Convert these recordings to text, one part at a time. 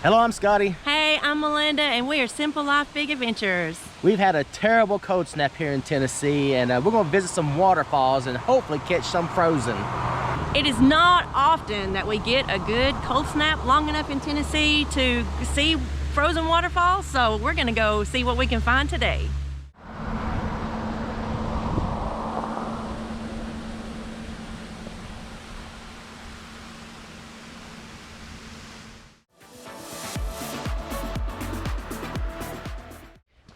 Hello, I'm Scotty. Hey, I'm Melinda, and we are Simple Life Big Adventures. We've had a terrible cold snap here in Tennessee, and we're going to visit some waterfalls and hopefully catch some frozen. It is not often that we get a good cold snap long enough in Tennessee to see frozen waterfalls, so we're going to go see what we can find today.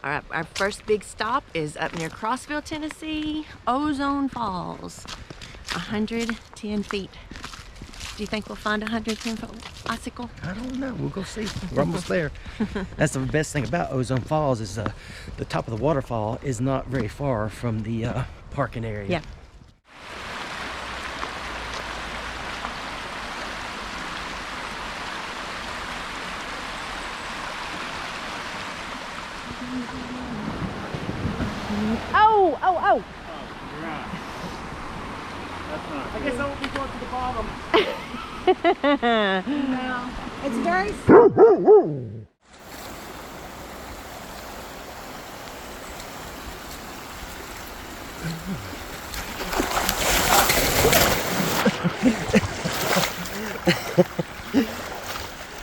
All right, our first big stop is up near Crossville, Tennessee, Ozone Falls, 110 feet. Do you think we'll find a 110-foot icicle? I don't know. We'll go see. We're almost there. That's the best thing about Ozone Falls is the top of the waterfall is not very far from the parking area. Yeah. Oh! Oh, you're right. That's not I guess I won't be going to the bottom. No, it's very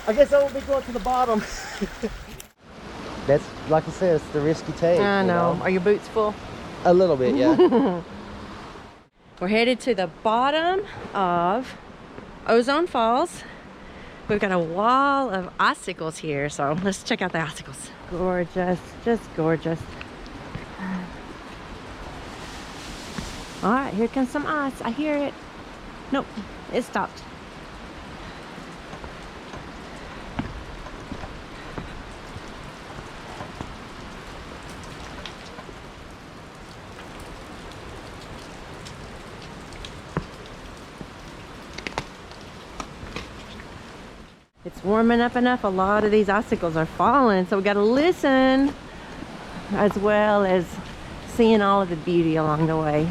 I guess I won't be going to the bottom. That's, like I said, it's the risky take. I know. Are your boots full? A little bit, yeah. We're headed to the bottom of Ozone Falls. We've got a wall of icicles here, so let's check out the icicles. Gorgeous, just gorgeous. All right, here comes some ice. I hear it. Nope, it stopped. It's warming up enough. A lot of these icicles are falling, so we got to listen as well as seeing all of the beauty along the way.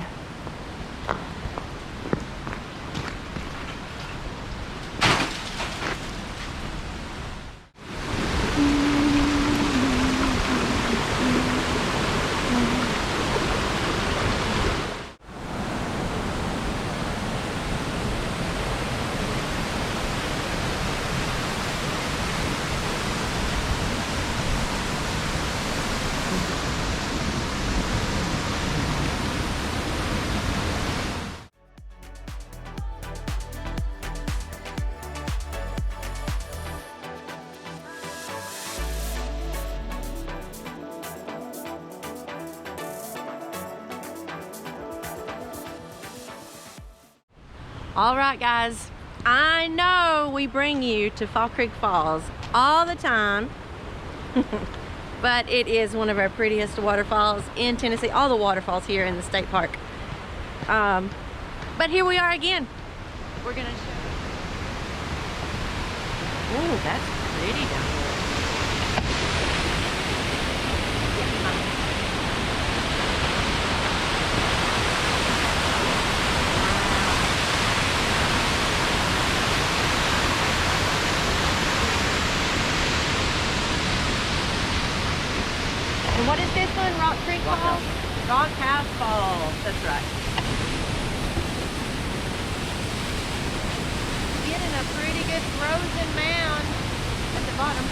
All right, guys, I know we bring you to Fall Creek Falls all the time, but it is one of our prettiest waterfalls in Tennessee, all the waterfalls here in the state park. But here we are again. We're gonna show you. Ooh, that's pretty down there. And what is this one? Rock Creek Falls? Rock House Falls. That's right. Getting a pretty good frozen mound at the bottom.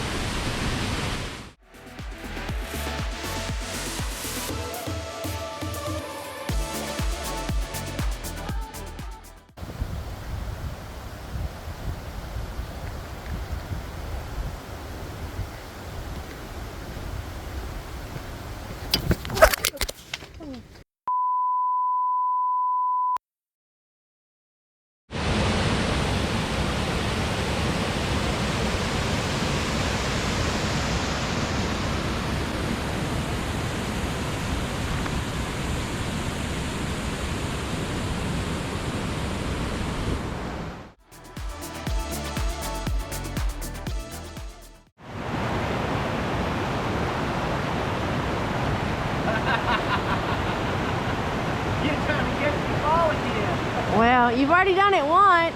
Well, you've already done it once.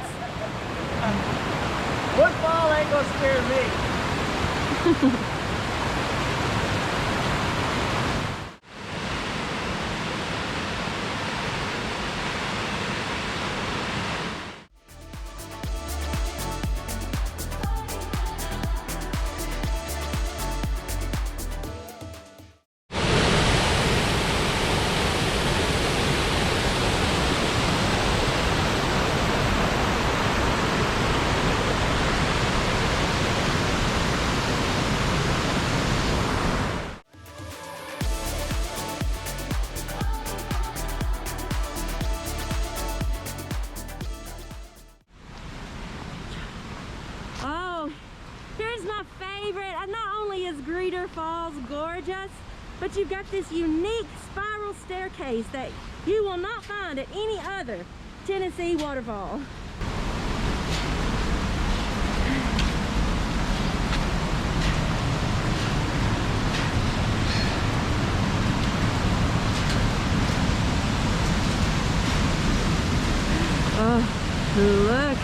One fall ain't gonna scare me. Oh, here's my favorite. And not only is Greeter Falls gorgeous, but you've got this unique spiral staircase that you will not find at any other Tennessee waterfall. Oh, look.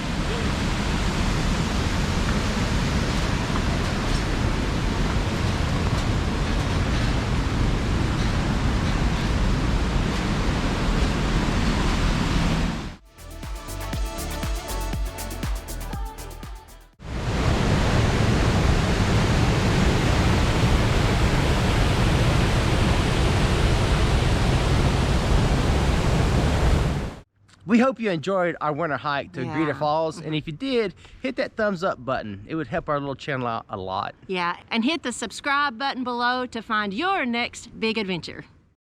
We hope you enjoyed our winter hike to Yeah. Greeter Falls, and if you did, hit that thumbs up button. It would help our little channel out a lot. Yeah, and hit the subscribe button below to find your next big adventure.